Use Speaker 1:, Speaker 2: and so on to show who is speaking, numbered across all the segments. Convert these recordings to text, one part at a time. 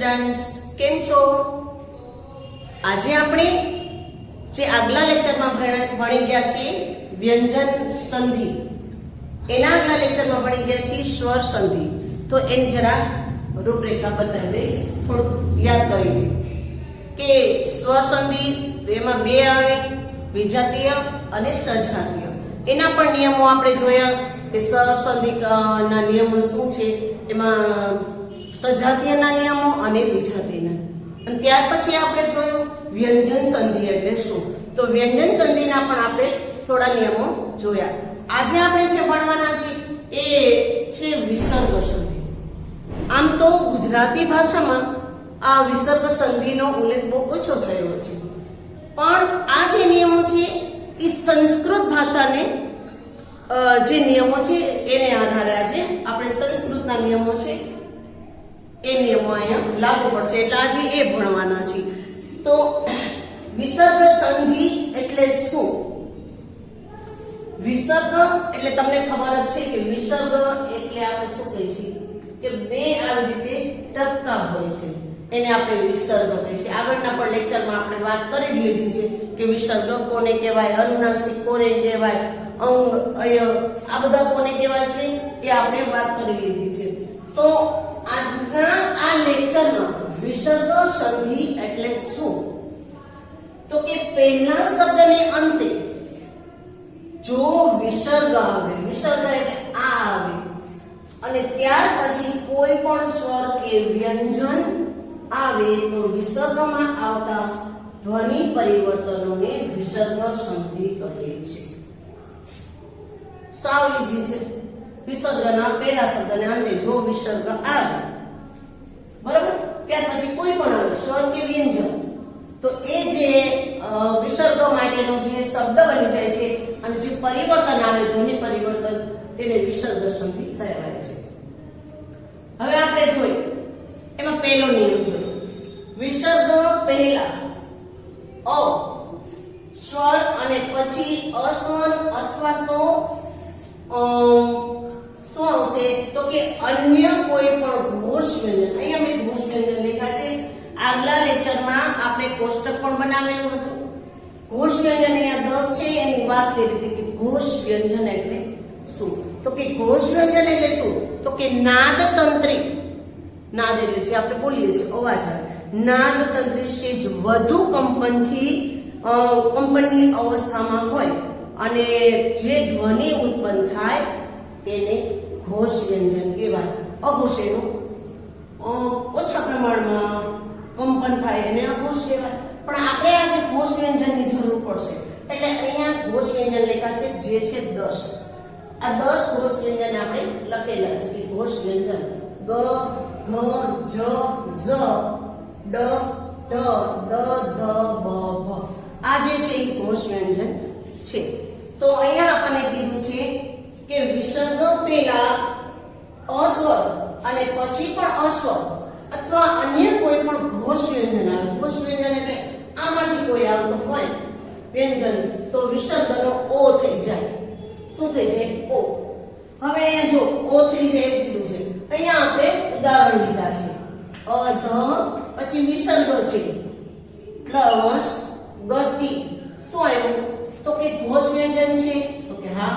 Speaker 1: Students, કેમ છો? આજે આપણે જે આગલા લેક્ચરમાં ભણી ગયા છીએ વ્યંજન સંધિ, એના આગલા લેક્ચરમાં ભણી ગયા છીએ સ્વર સંધિ. તો એની જરા રૂપરેખા બતાવી થોડુંક યાદ કરી લે કે સ્વર સંધિ એમાં બે આવે, વિજાતીય અને સજાતીય. એના પણ નિયમો આપણે જોયા કે સ્વર સંધિ ના નિયમો શું છે, એમાં સજાતીયના નિયમો અને વિજાતીયના. અને ત્યાર પછી આપણે જોયું વ્યંજન સંધિ એટલે શું. તો વ્યંજન સંધિના પણ આપણે થોડા નિયમો જોયા. આજે આપણે જે ભણવાના છે એ છે વિસર્ગ સંધિ. આમ તો ગુજરાતી ભાષામાં આ વિસર્ગ સંધિનો ઉલ્લેખ બહુ ઓછો થયો છે, પણ આ જે નિયમો છે એ સંસ્કૃત ભાષાને જે નિયમો છે એને આધારે આજે આપણે સંસ્કૃતના નિયમો છે એ નિયમો અહીંયા લાગુ પડશે, એટલે આજે એ ભણવાના છે. તો વિસર્ગ સંધિ એટલે શું? વિસર્ગ એટલે તમને ખબર જ છે કે વિસર્ગ એટલે આપણે શું કહીએ છીએ કે બે આવી રીતે ટપકા હોય છે, એને આપણે વિસર્ગ કહીએ છીએ. આગળના પણ લેક્ચરમાં આપણે વાત કરી લીધી છે કે વિસર્ગ કોને કહેવાય, અનુનાસિક કોને કહેવાય, અંગ આ બધા કોને કહેવાય છે એ આપણે વાત કરી લીધી છે. તો આજના આ લેક્ચરમાં વિસર્ગ સંધિ એટલે શું? તો કે પહેલા શબ્દને અંતે જો વિસર્ગ આવે, વિસર્ગ એટલે આ આવે, અને ત્યાર પછી કોઈ પણ સ્વર કે વ્યંજન આવે તો વિસર્ગમાં આવતા ધ્વનિ પરિવર્તનોને વિસર્ગ સંધિ કહે છે. સાવ ઈઝી છે. વિસર્ગના પહેલા શબ્દને અંતે જો વિસર્ગ આવે, બરાબર, ત્યાર પછી કોઈ પણ આવે સ્વર કે વ્યંજન, તો એ જે વિસર્ગ માટેનો જે શબ્દ બની જાય છે અને જે પરિવર્તન આવે ધ્વનિ પરિવર્તન, તેને વિસર્ગ સંધિ કહેવાય છે. હવે આપણે જોઈએ એમાં પહેલો નિયમ જોઈએ. વિસર્ગ પહેલા અ સ્વર અને પછી અસ્વર અથવા તો શું આવશે તો કે અન્ય કોઈ પણ ઘોષ વ્યંજન. અહીંયા મેં ઘોષ વ્યંજન લખ્યા છે. આગલા લેક્ચરમાં આપણે કોષ્ટક પણ બનાવેલું હતું. ઘોષ વ્યંજન અહીંયા 10 છે, એની વાત કરી હતી કે ઘોષ વ્યંજન એટલે શું. તો કે ઘોષ વ્યંજન એટલે શું? તો કે નાદ તંત્રી, નાદ એટલે જે આપણે બોલીએ છીએ અવાજ આવે, નાદ તંત્રી સેજ વધુ કંપનની અવસ્થામાં હોય અને જે ધ્વનિ ઉત્પન્ન થાય તેને ઘોષ વ્યંજન કહેવાય. અઘોષ એનું ઓછા પ્રમાણમાં કંપન થાય એને અઘોષ કહેવાય. પણ આપણે આજે ઘોષ વ્યંજનની જરૂર પડશે, એટલે અહીંયા ઘોષ વ્યંજન લખ્યા છે જે છે 10. આ 10 ઘોષ વ્યંજન આપણે લખેલા છે કે ઘોષ વ્યંજન ગ, ઘ, જ, ઝ, ડ, ઢ, દ, ધ, બ, ભ. આ જે છે એ ઘોષ વ્યંજન છે. તો અહીંયા આપણને કીધું છે કે વિસર્ગ પહેલા અસ્વર અને પછી પણ અસ્વર અથવા અન્ય કોઈ પણ ઘોષ વ્યંજન આવે. ઘોષ વ્યંજન એટલે આમાંથી કોઈ આવતું હોય વ્યંજન, તો વિસર્ગનો ઓ થઈ જાય. શું થઈ જાય? ઓ. હવે અહીંયા જો ઓ થઈ જાય એવું કીધું છે. અહીંયા આપણે ઉદાહરણ લીધા છે. અ, ધ, પછી વિસર્ગ છે પ્લસ ગતિ. શું આવ્યું? તો કે ઘોષ વ્યંજન છે. તો કે હા.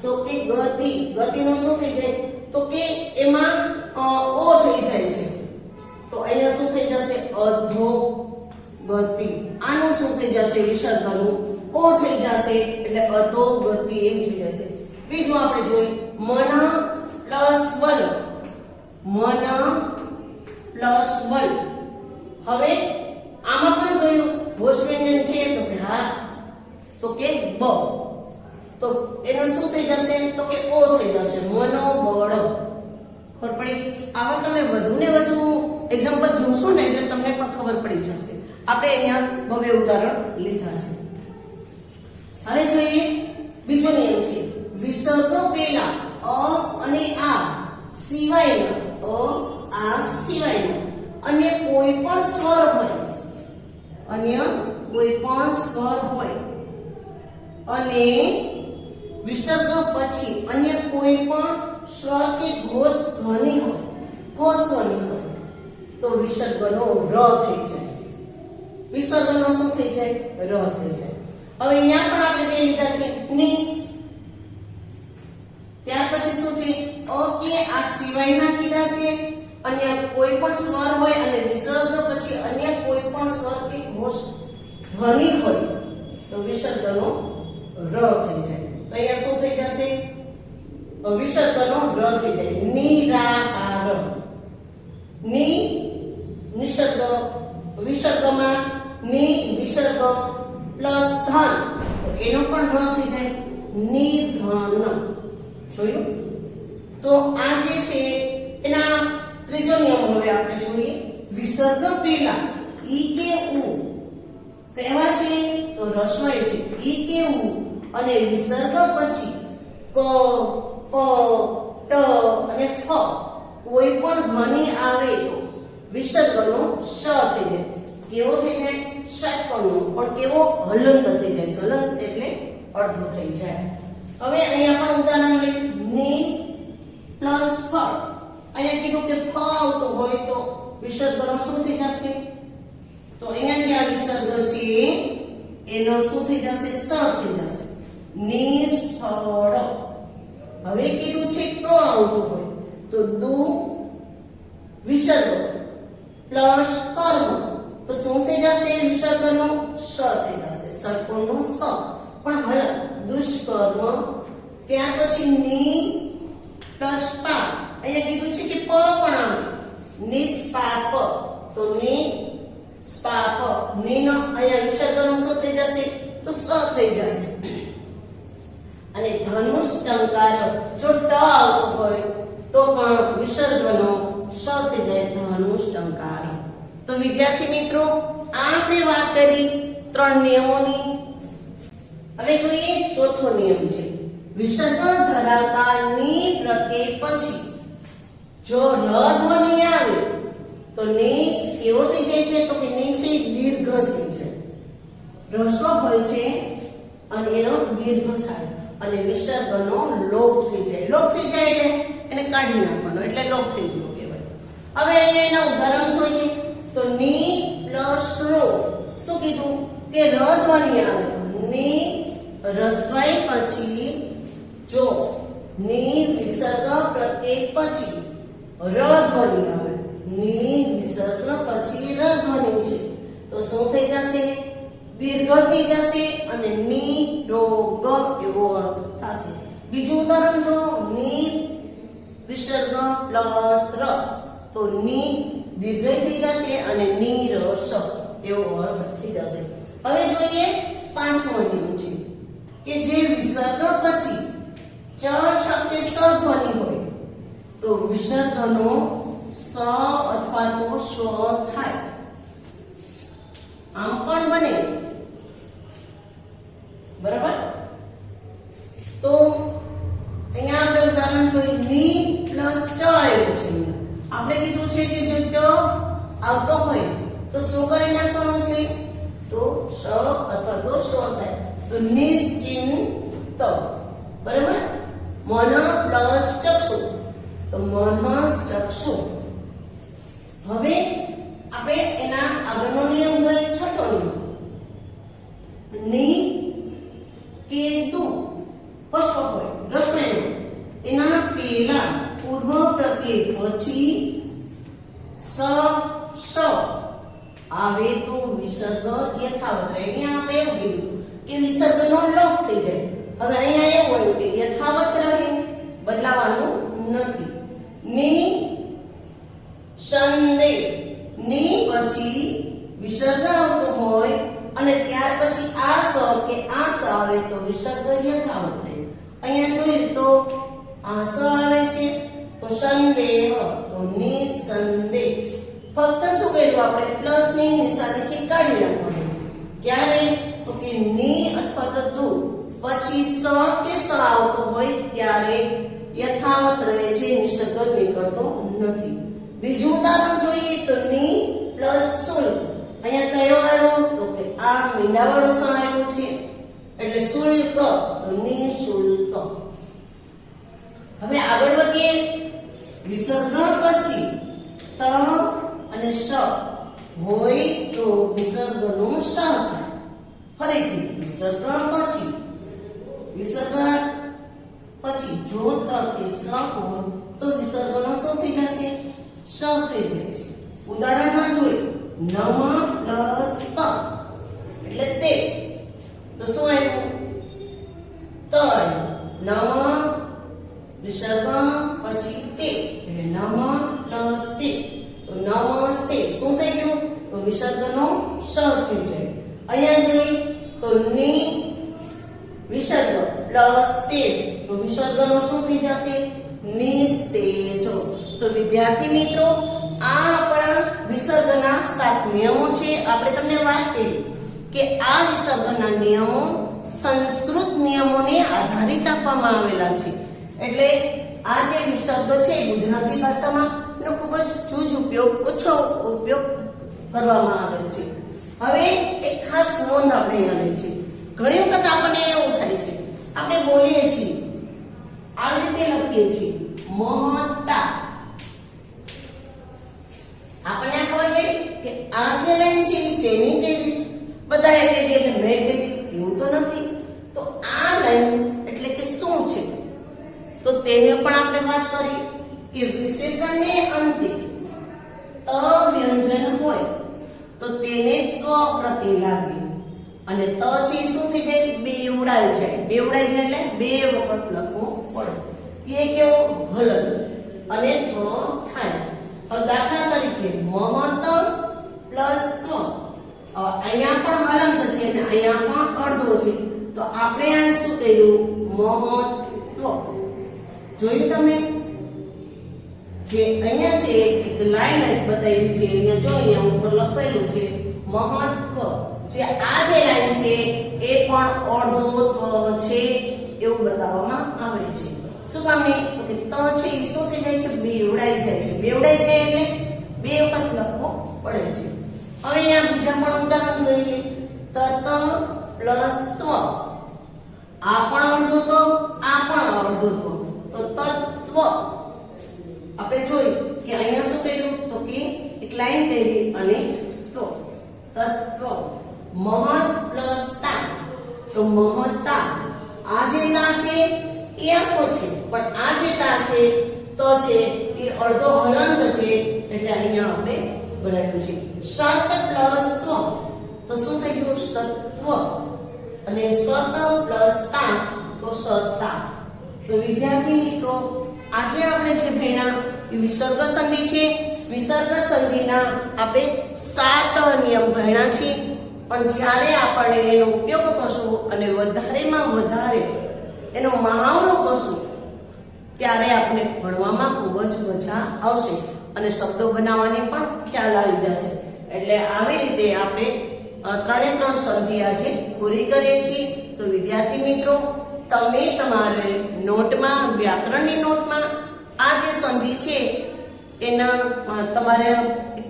Speaker 1: તો કે ગતિ, ગતિનો શું થઈ જાય? તો કે એમાં ઓ થઈ જાય છે. તો અહીંયા શું થઈ જશે? અધો ગતિ. આનું શું થઈ જશે? વિસર્ગનું ઓ થઈ જશે, એટલે અધો ગતિ એમ થઈ જશે. બીજું આપણે જોઈએ મન પ્લસ બલ, મન પ્લસ બલ. હવે આમાં પણ જોયું ઘોષ વ્યંજન છે. તો કે હા. તો કે બ, તો એનું શું થઈ જશે? તો કે ઓ થઈ જશે. મનોબળ. ખબર પડી? આવા તમે વધુ ને વધુ એક્ઝામ્પલ જોશો ને એટલે તમને પણ ખબર પડી જશે. આપણે અહીંયા બે ઉદાહરણ લીધા છે. હવે જોઈએ બીજો નિયમ છે વિસર્ગ પહેલા અ અને આ સિવાયના, આ સિવાયના અન્ય કોઈ પણ સ્વર હોય, અન્ય કોઈ પણ સ્વર હોય અને વિસર્ગ પછી અન્ય કોઈ પણ સ્વર કે ઘોષ ધ્વનિ હોય, ઘોષ ધ્વનિ હોય, તો વિસર્ગનો ર થઈ જાય. વિસર્ગનો શું થઈ જાય? ર થઈ જાય. હવે અહીંયા પણ આપણે બે લીધા છે ની. ત્યાર પછી શું છે? અ કે આ સિવાયના કીધા છે. અન્ય કોઈ પણ સ્વર હોય અને વિસર્ગ પછી અન્ય કોઈ પણ સ્વર કે ઘોષ ધ્વનિ હોય તો વિસર્ગનો ર થઈ જાય. તો અહીંયા શું થઈ જશે? વિસર્ગનો ર થઈ જાય. નિરાહાર. ની નિસર્ગ વિસર્ગમાં ની વિસર્ગ પ્લસ ધન તો એનો પણ ર થઈ જાય. નિધન. જોયું? તો આ જે છે એના ત્રીજો નિયમ હવે આપણે જોઈએ. વિસર્ગ પહેલા ઈ કે ઉ કહેવા છે તો રસ્વય છે ઈ કે ઉ અને વિસર્ગ પછી ક પ ટ અને ફ કોઈ પણ ધ્વનિ આવે તો વિસર્ગનો શ થઈ જાય. કેવો થઈ જાય? ષટકોણનો. પણ કેવો? હલંત થઈ જાય. હલંત એટલે અડધો થઈ જાય. હવે અહીંયા પણ ઉદાહરણ લઈએ. ની પ્લસ ફ. અહીંયા કીધું કે ફ આવતું હોય તો વિસર્ગનો શું થઈ જશે? તો અહીંયા જે આ વિસર્ગ છે એનો શું થઈ જશે? સ થઈ જશે. નિષ્ફળ. હવે કીધું છે ક આવતું હોય તો દુ વિસર્ગ પ્લસ કર્મ તો શું થઈ જશે? વિસર્ગનો સ થઈ જશે. ષટકોણનો સ પણ હલ દુષ્કર્મ. ત્યાર પછી ની પ્લસ પા. અહીંયા કીધું છે કે પ પણ આવે. નિષ્પાપ તો ની સ્પાપ. નીનો અહીંયા વિસર્ગનો શું થઈ જશે? તો સ થઈ જશે. અને ધનુષ ટંકાર જો ટ આવતો હોય તો પણ વિસર્ગનો સ થઈ જાય. ધનુષ ટંકાર. તો વિદ્યાર્થી મિત્રો આ આપણે વાત કરી 3 નિયમોની. હવે જોઈએ ચોથો નિયમ છે. વિસર્ગ ધરાવતા ની પ્રત્યય પછી જો ર ધ્વનિ આવે તો ની કેવો થઈ જાય છે? તો કે નીચે દીર્ઘ થઈ જાય. રસ્વ હોય છે અને એનો દીર્ઘ થાય અને વિસર્ગનો લોપ થઈ જાય. લોપ થઈ જાય એટલે એને કાઢી નાખવાનો એટલે લોપ થઈ ગયો કહેવાય. હવે અહીંયા એના ઉદાહરણ જોઈએ તો ની પ્લસ રો. શું કીધું? કે ર ધ્વનિ આવે ની રસ્વાઈ પછી જો ની વિસર્ગ પ્રત્યય પછી ર ધ્વનિ આવે. ની વિસર્ગ પછી ર ધ્વનિ છે તો શું થઈ જશે? દીર્ઘ થઈ જશે અને ની રો ગ એવો અર્થ થશે. બીજું ઉદાહરણ જો ની વિસર્ગ પ્લસ રસ તો ની દીર્ઘ થઈ જશે અને ની રસ એવો અર્થ થઈ જશે. હવે જોઈએ પાંચમો નિયમ છે કે જે વિસર્ગ પછી ચ છતે સ ધ્વનિ હોય તો વિસર્ગનો સ અથવા તો સ્વ થાય. આમ પણ બને. બરાબર? તો અહીંયા આપણે ઉદાહરણ જોઈએ. ની પ્લસ ચ આવ્યું છે. આપણે કીધું છે કે જો ચ આવતો હોય તો શું કરી નાખવાનું છે? તો સ અથવા તો સ્વ થાય. તો નિશ્ચિંત. બરાબર? મન પ્લસ ચક્ષુ તો મનસ ચક્ષુ. હવે આપણે એના આગળનો નિયમ જોઈએ. છઠ્ઠો નિયમ. ની કે તુ પુષ્પ હોય રસમય એના પહેલા પૂર્વ પ્રત્યય પછી સ શ આવે તો વિસર્ગ યથાવત રહે. અહીંયા આપણે એવું કીધું કે વિસર્ગનો લોપ થઈ જાય. હવે અહીંયા એવું હોય કે યથાવત રહે, બદલાવાનું નથી. ની સંદે ની પછી વિસર્ગ આવતો હોય અને ત્યાર પછી આ સ કે આ સ આવે તો વિસર્ગ યથાવત રહે. અહીંયા જોઈએ તો આ સ આવે છે તો સંદેહ તો નિસંદેહ. ફક્ત શું કર્યું આપણે? પ્લસ ની નિશાની છે કાઢી નાખવાનું. ક્યારે? તો કે ની અથવા તો દુ પછી સ કે સ આવતો હોય ત્યારે યથાવત રહે છે, નિસર્ગ નીકળતો નથી. બીજું ઉદાહરણ જોઈએ તો ની પ્લસ શુલ. અહીંયા કયો આવ્યો? તો કે આ મીંડાવાળો સ આવ્યો છે એટલે શુલ્ક તો નિશુલ્ક. હવે આગળ વધીએ. વિસર્ગ પછી ત અને શ હોય તો વિસર્ગનો શ થાય. ફરીથી વિસર્ગ પછી જો ત કે સ હોય તો વિસર્ગનો શું થઈ જશે? શ થઈ જાય છે. ઉદાહરણમાં જોઈએ નમ પ્લસ ત એટલે તે, તો શું આવ્યું? ત આવ્યું. નમ વિસર્ગ પછી તે એટલે નમ પ્લસ તે, તો નમસ્તે શું થઈ ગયું? તો વિસર્ગનો શ થઈ જાય. અહીંયા જોઈએ તો ની વિસર્ગ પ્લસ તેજ, તો વિસર્ગનો શું થઈ જશે? નિસ્તેજો. તો વિદ્યાર્થી મિત્રો આ આપણા વિસર્ગના 7 નિયમો છે. આપણે તમને વાત કરી કે આ વિસર્ગના નિયમો સંસ્કૃત નિયમોને આધારિત આપવામાં આવેલા છે. એટલે આ જે વિસર્ગ છે ગુજરાતી ભાષામાં એનો ખૂબ જ જૂજ ઉપયોગ, ઓછો ઉપયોગ કરવામાં આવે છે. હવે એક ખાસ નોંધ આપણે અહીંયા લઈ છે. ઘણી વખત આપણને એવું થાય છે, આપણે બોલીએ છીએ આવી રીતે લખીએ છીએ મહત્તા. આપણને ખબર પડી કે આ જે લાઈન છે એ શેની કહી છે? બધાએ કહી દે એટલે મેં કહી દીધું એવું તો નથી. તો આ લાઈન એટલે કે શું છે? તો તેને પણ આપણે વાત કરી કે વિશેષણને અંતે વ્યંજન હોય તો તેને ત પ્રત્યય લાગી અને ત છે શું થઈ જાય? બેવડાઈ જાય. બેવડાઈ જાય એટલે બે વખત લખવું પડે. એ કેવો? હલન અને ત થાય. હવે દાખલા તરીકે મહત પ્લસ ત, અહીંયા પણ હલંત છે અને અહીંયા પણ અડધો છે, તો આપણે આ શું કર્યું? મહત્વ. જોયું તમે? જે અહીંયા છે એક લાઈન બતાવી છે, અહીંયા જો અહીંયા ઉપર લખેલું છે મહત્વ. જે આ જે લાઈન છે એ પણ અર્ધોત્વ છે એવું બતાવવામાં આવે છે. શું કામે? કે ત છે એ શું થઈ જાય છે? બેવડાઈ જાય છે. બેવડાઈ જાય એટલે બે વખત લખવો પડે છે. હવે અહીંયા બીજા પણ ઉદાહરણ જોઈ લે. તત પ્લસ ત્વ, આ પણ અર્ધોત્વ, આ પણ અર્ધોત્વ, તો તત્વ. આપણે જોયું કે અહીંયા શું કર્યું? તો કે એક લાઈન કરી અને તો તત્વ. મહત પ્લસ તા, તો મહત્તા. આ જે તા છે એ આખો છે, પણ આ જે તા છે તો છે એ અડધો હલંત છે, એટલે અહીંયા આપણે બનાવ્યું છે. સત પ્લસ ત્વ, તો શું થઈ ગયું? સત્વ. અને સત પ્લસ તા, તો સત્તા. તો વિદ્યાર્થી મિત્રો આજે આપણે જે ભણ્યા એ વિસર્ગ સંધિ છે. વિસર્ગ સંધિના આપણે 7 નિયમ ભણ્યા છે. પણ જ્યારે આપણે એનો ઉપયોગ કરશું અને વધારેમાં વધારે એનો મહાવરો કરશું ત્યારે આપણે ભણવામાં ખૂબ જ મજા આવશે અને શબ્દો બનાવવાની પણ ખ્યાલ આવી જશે. એટલે આવી રીતે આપણે 3 સંધિ આજે પૂરી કરીએ છીએ. તો વિદ્યાર્થી મિત્રો તમે તમારે નોટમાં, વ્યાકરણની નોટમાં આ જે સંધિ છે એના તમારે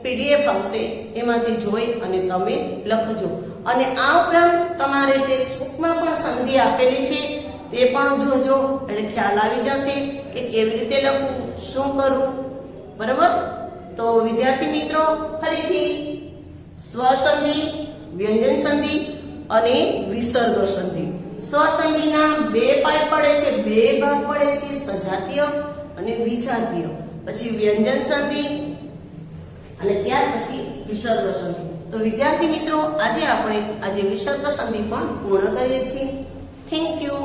Speaker 1: PDF આવશે, એમાંથી જોઈ અને તમે લખજો. અને આ ઉપરાંત તમારે ટેક્સ્ટબુકમાં પણ સંધિ આપેલી છે, તે પણ જોજો એટલે ખ્યાલ આવી જશે કે કેવી રીતે લખવું, શું કરવું. બરાબર? તો વિદ્યાર્થી મિત્રો ફરીથી સ્વસંધિ, વ્યંજન સંધિ અને વિસર્ગ સંધિ. સ્વસંધિના 2 પાર્ટ પડે છે, 2 ભાગ પડે છે, સજાતીય અને વિજાતીય. પછી વ્યંજન સંધિ અને ત્યાર પછી વિસર્ગ સંધિ. તો વિદ્યાર્થી મિત્રો આજે આપણે વિસર્ગ સંધિ પણ પૂર્ણ કરીએ છીએ. Thank you.